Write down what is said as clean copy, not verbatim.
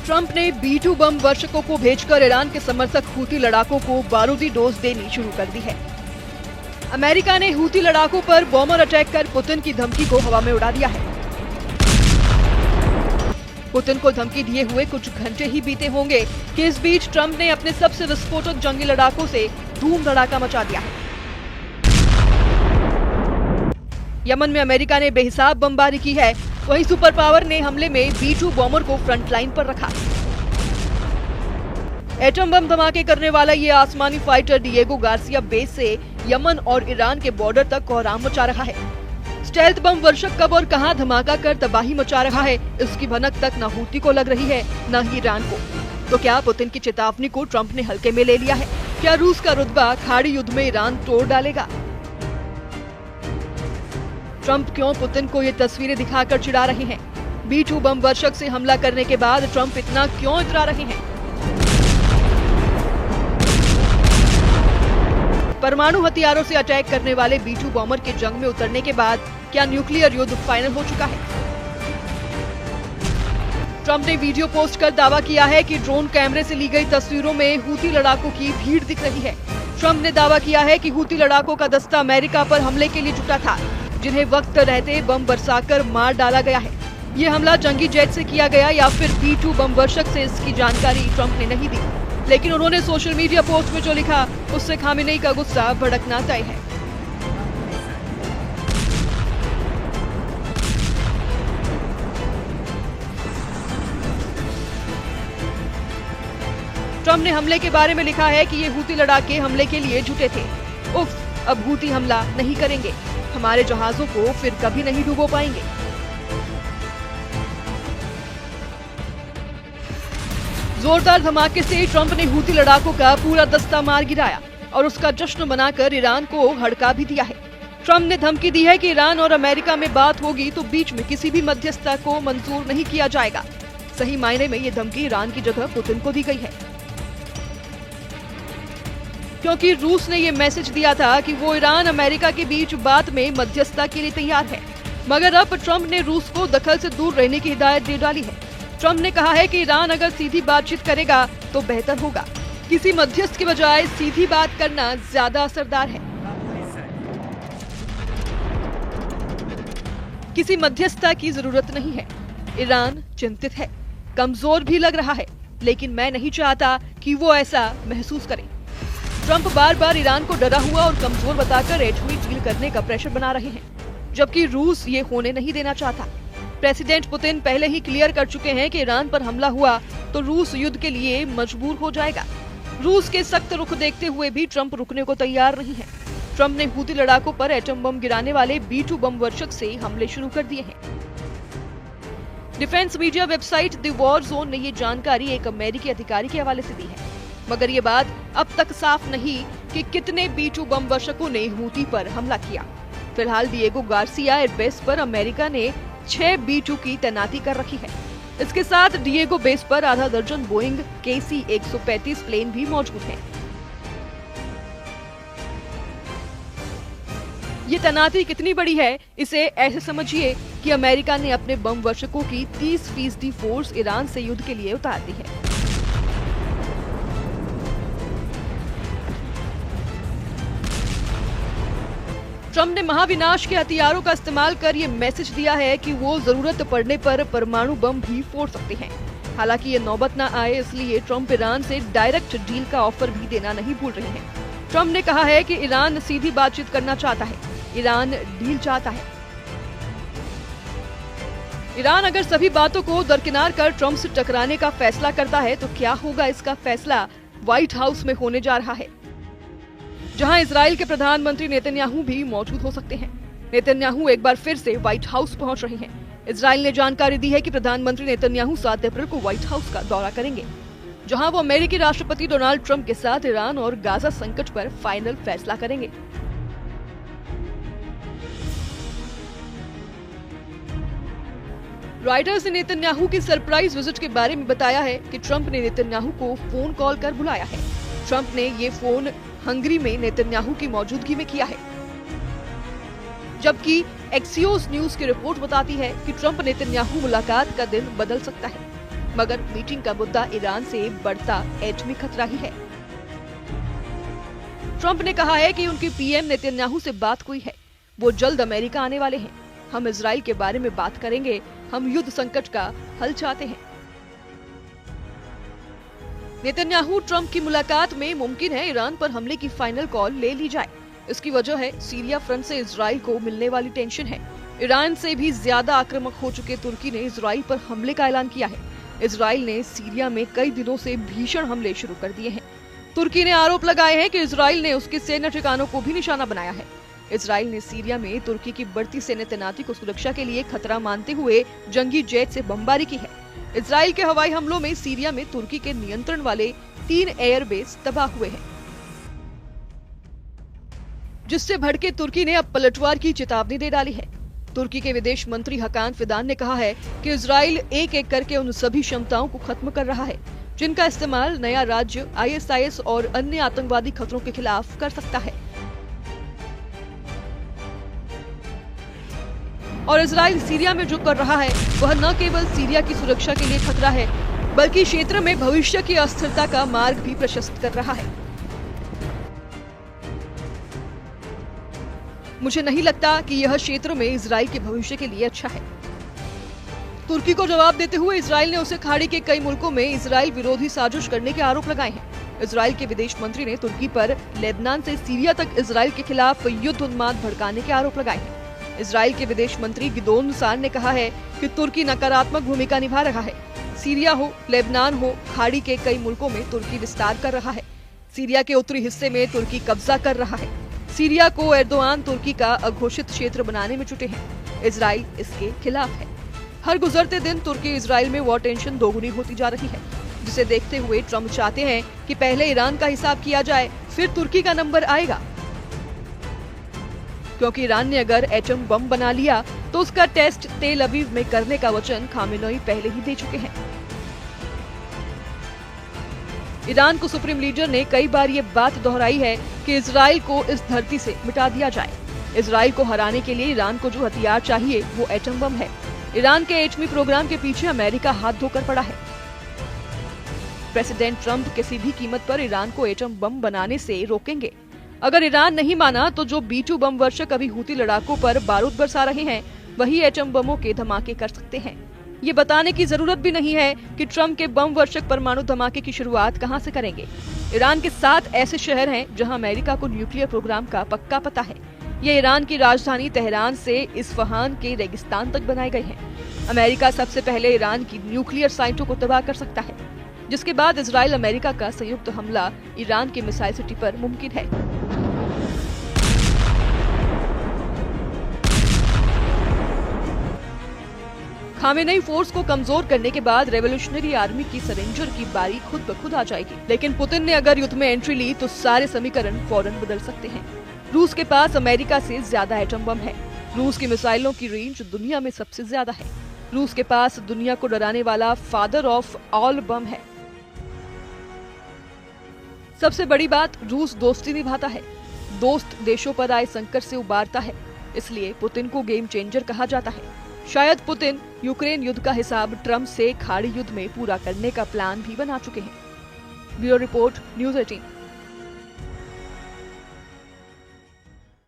Trump ने B-2 बम वर्षकों को भेजकर ईरान के समर्थक हूती लड़ाकों को बारूदी डोज देनी शुरू कर दी है। अमेरिका ने हूती लड़ाकों पर बॉम्बर अटैक कर पुतिन की धमकी को हवा में उड़ा दिया है। पुतिन को धमकी दिए हुए कुछ घंटे ही बीते होंगे कि इस बीच ट्रंप ने अपने सबसे विस्फोटक जंगी लड़ाकों से धूम धड़ाका मचा दिया है। यमन में अमेरिका ने बेहिसाब बमबारी की है, वहीं सुपर पावर ने हमले में B-2 बॉम्बर को फ्रंट लाइन पर रखा। एटम बम धमाके करने वाला ये आसमानी फाइटर डिएगो गार्सिया बेस से यमन और ईरान के बॉर्डर तक कोहराम मचा रहा है। स्टेल्थ बम वर्षक कब और कहां धमाका कर तबाही मचा रहा है, इसकी भनक तक न हूती को लग रही है न ही ईरान को। तो क्या पुतिन की चेतावनी को ट्रंप ने हल्के में ले लिया है? क्या रूस का रुतबा खाड़ी युद्ध में ईरान तोड़ डालेगा? ट्रंप क्यों पुतिन को ये तस्वीरें दिखाकर चिढ़ा रहे हैं? B-2 बम वर्षक से हमला करने के बाद ट्रंप इतना क्यों इतरा रहे हैं? परमाणु हथियारों से अटैक करने वाले B-2 बॉम्बर के जंग में उतरने के बाद क्या न्यूक्लियर युद्ध फाइनल हो चुका है? ट्रंप ने वीडियो पोस्ट कर दावा किया है कि ड्रोन कैमरे से ली गई तस्वीरों में हूती लड़ाकों की भीड़ दिख रही है। ट्रंप ने दावा किया है कि हूती लड़ाकों का दस्ता अमेरिका पर हमले के लिए जुटा था, जिन्हें वक्त रहते बम बरसाकर मार डाला गया है। ये हमला जंगी जेट से किया गया या फिर B-2 बम वर्षक से, इसकी जानकारी ट्रंप ने नहीं दी, लेकिन उन्होंने सोशल मीडिया पोस्ट में जो लिखा उससे खामेनेई का गुस्सा भड़कना तय है। ट्रंप ने हमले के बारे में लिखा है कि ये हूती लड़ाके हमले के लिए जुटे थे। उफ, अब हूती हमला नहीं करेंगे, हमारे जहाजों को फिर कभी नहीं डुबो पाएंगे। जोरदार धमाके से ट्रंप ने हूती लड़ाकों का पूरा दस्ता मार गिराया और उसका जश्न मनाकर ईरान को हड़का भी दिया है। ट्रंप ने धमकी दी है कि ईरान और अमेरिका में बात होगी तो बीच में किसी भी मध्यस्थता को मंजूर नहीं किया जाएगा। सही मायने में ये धमकी ईरान की जगह पुतिन को दी गई है, क्योंकि रूस ने ये मैसेज दिया था कि वो ईरान अमेरिका के बीच बात में मध्यस्थता के लिए तैयार है, मगर अब ट्रंप ने रूस को दखल से दूर रहने की हिदायत दे डाली है। ट्रंप ने कहा है कि ईरान अगर सीधी बातचीत करेगा तो बेहतर होगा। किसी मध्यस्थ के बजाय सीधी बात करना ज्यादा असरदार है। किसी मध्यस्थता की जरूरत नहीं है। ईरान चिंतित है, कमजोर भी लग रहा है, लेकिन मैं नहीं चाहता कि वो ऐसा महसूस करे। ट्रंप बार बार ईरान को डरा हुआ और कमजोर बताकर एटमी डील करने का प्रेशर बना रहे हैं, जबकि रूस ये होने नहीं देना चाहता। प्रेसिडेंट पुतिन पहले ही क्लियर कर चुके हैं कि ईरान पर हमला हुआ तो रूस युद्ध के लिए मजबूर हो जाएगा। रूस के सख्त रुख देखते हुए भी ट्रंप रुकने को तैयार नहीं है। ट्रंप ने हूती लड़ाकों पर एटम बम गिराने वाले B-2 बम वर्षक से हमले शुरू कर दिए हैं। Defence media website the war zone ने ये जानकारी एक अमेरिकी अधिकारी के हवाले से दी है, मगर ये बात अब तक साफ नहीं कि कितने B-2 बम वर्षकों ने हूती पर हमला किया। फिलहाल डिएगो गार्सिया एयरबेस पर अमेरिका ने 6 B-2 की तैनाती कर रखी है। इसके साथ डिएगो बेस पर आधा दर्जन बोइंग KC-135 प्लेन भी मौजूद हैं। ये तैनाती कितनी बड़ी है, इसे ऐसे समझिए कि अमेरिका ने अपने बम वर्षकों की 30% फोर्स ईरान से युद्ध के लिए उतार दी है। ट्रंप ने महाविनाश के हथियारों का इस्तेमाल कर ये मैसेज दिया है कि वो जरूरत पड़ने पर परमाणु बम भी फोड़ सकते हैं। हालांकि ये नौबत न आए, इसलिए ट्रंप ईरान से डायरेक्ट डील का ऑफर भी देना नहीं भूल रहे हैं। ट्रंप ने कहा है कि ईरान सीधी बातचीत करना चाहता है, ईरान डील चाहता है। ईरान अगर सभी बातों को दरकिनार कर ट्रंप से टकराने का फैसला करता है तो क्या होगा, इसका फैसला व्हाइट हाउस में होने जा रहा है, जहां इजराइल के प्रधानमंत्री नेतन्याहू भी मौजूद हो सकते हैं। नेतन्याहू एक बार फिर से व्हाइट हाउस पहुंच रहे हैं। इजराइल ने जानकारी दी है कि प्रधानमंत्री नेतन्याहू 7 अप्रैल को व्हाइट हाउस का दौरा करेंगे, जहां वो अमेरिकी राष्ट्रपति डोनाल्ड ट्रंप के साथ ईरान और गाजा संकट पर फाइनल फैसला करेंगे। रॉयटर्स ने नेतन्याहू की सरप्राइज विजिट के बारे में बताया है कि ट्रंप ने नेतन्याहू को फोन कॉल कर बुलाया है। ट्रंप ने ये फोन हंगरी में नेतन्याहू की मौजूदगी में किया है, जबकि एक्सियोस न्यूज की रिपोर्ट बताती है कि ट्रंप नेतन्याहू मुलाकात का दिन बदल सकता है। मगर मीटिंग का मुद्दा ईरान से बढ़ता एटमी खतरा ही है। ट्रंप ने कहा है कि उनकी पीएम नेतन्याहू से बात हुई है, वो जल्द अमेरिका आने वाले हैं। हम इजराइल के बारे में बात करेंगे, हम युद्ध संकट का हल चाहते हैं। नेतन्याहू ट्रंप की मुलाकात में मुमकिन है ईरान पर हमले की फाइनल कॉल ले ली जाए। इसकी वजह है सीरिया फ्रंट से इजराइल को मिलने वाली टेंशन है। ईरान से भी ज्यादा आक्रामक हो चुके तुर्की ने इजराइल पर हमले का ऐलान किया है। इजराइल ने सीरिया में कई दिनों से भीषण हमले शुरू कर दिए हैं। तुर्की ने आरोप लगाए हैं कि इजराइल ने उसके सेना ठिकानों को भी निशाना बनाया है। इजराइल ने सीरिया में तुर्की की बढ़ती सेना तैनाती को सुरक्षा के लिए खतरा मानते हुए जंगी जेट से बमबारी की है। इजराइल के हवाई हमलों में सीरिया में तुर्की के नियंत्रण वाले 3 एयरबेस तबाह हुए हैं, जिससे भड़के तुर्की ने अब पलटवार की चेतावनी दे डाली है। तुर्की के विदेश मंत्री हकान फिदान ने कहा है कि इजराइल एक एक करके उन सभी क्षमताओं को खत्म कर रहा है जिनका इस्तेमाल नया राज्य ISIS और अन्य आतंकवादी खतरों के खिलाफ कर सकता है। और इजराइल सीरिया में जो कर रहा है वह न केवल सीरिया की सुरक्षा के लिए खतरा है, बल्कि क्षेत्र में भविष्य की अस्थिरता का मार्ग भी प्रशस्त कर रहा है। मुझे नहीं लगता कि यह क्षेत्र में इजराइल के भविष्य के लिए अच्छा है। तुर्की को जवाब देते हुए इजराइल ने उसे खाड़ी के कई मुल्कों में इजराइल विरोधी साजिश करने के आरोप लगाए हैं। इजराइल के विदेश मंत्री ने तुर्की पर लेबनान से सीरिया तक इजराइल के खिलाफ युद्ध उन्माद भड़काने के आरोप लगाए हैं। इजराइल के विदेश मंत्री गिदोन सार ने कहा है कि तुर्की नकारात्मक भूमिका निभा रहा है। सीरिया हो, लेबनान हो, खाड़ी के कई मुल्कों में तुर्की विस्तार कर रहा है। सीरिया के उत्तरी हिस्से में तुर्की कब्जा कर रहा है। सीरिया को एर्दोआन तुर्की का अघोषित क्षेत्र बनाने में जुटे हैं। इजराइल इसके खिलाफ है। हर गुजरते दिन तुर्की इजराइल में वॉर टेंशन दोगुनी होती जा रही है, जिसे देखते हुए ट्रंप चाहते हैं कि पहले ईरान का हिसाब किया जाए, फिर तुर्की का नंबर आएगा। क्योंकि ईरान ने अगर एटम बम बना लिया तो उसका टेस्ट तेल अवीव में करने का वचन खामेनेई पहले ही दे चुके हैं। ईरान को सुप्रीम लीडर ने कई बार ये बात दोहराई है कि इजराइल को इस धरती से मिटा दिया जाए। इजराइल को हराने के लिए ईरान को जो हथियार चाहिए वो एटम बम है। ईरान के एटमी प्रोग्राम के पीछे अमेरिका हाथ धोकर पड़ा है। प्रेसिडेंट ट्रंप किसी भी कीमत पर ईरान को एटम बम बनाने से रोकेंगे। अगर ईरान नहीं माना तो जो B-2 बम वर्षक अभी हूती लड़ाकों पर बारूद बरसा रहे हैं वही एटम बमों के धमाके कर सकते हैं। ये बताने की जरूरत भी नहीं है कि ट्रंप के बम वर्षक परमाणु धमाके की शुरुआत कहां से करेंगे। ईरान के 7 ऐसे शहर हैं जहां अमेरिका को न्यूक्लियर प्रोग्राम का पक्का पता है। ये ईरान की राजधानी तेहरान से इस्फहान के रेगिस्तान तक बनाए गए हैं। अमेरिका सबसे पहले ईरान की न्यूक्लियर साइटों को तबाह कर सकता है, जिसके बाद इजराइल अमेरिका का संयुक्त हमला ईरान के मिसाइल सिटी पर मुमकिन है। खामेनेई फोर्स को कमजोर करने के बाद रेवोल्यूशनरी आर्मी की सरेंडर की बारी खुद ब खुद आ जाएगी। लेकिन पुतिन ने अगर युद्ध में एंट्री ली तो सारे समीकरण फौरन बदल सकते हैं। रूस के पास अमेरिका से ज्यादा एटम बम है। रूस की मिसाइलों की रेंज दुनिया में सबसे ज्यादा है। रूस के पास दुनिया को डराने वाला फादर ऑफ ऑल बम है। सबसे बड़ी बात, रूस दोस्ती निभाता है, दोस्त देशों पर आए संकट से उबारता है। इसलिए पुतिन को गेम चेंजर कहा जाता है। शायद पुतिन यूक्रेन युद्ध का हिसाब ट्रंप से खाड़ी युद्ध में पूरा करने का प्लान भी बना चुके हैं। Bureau report, news 18।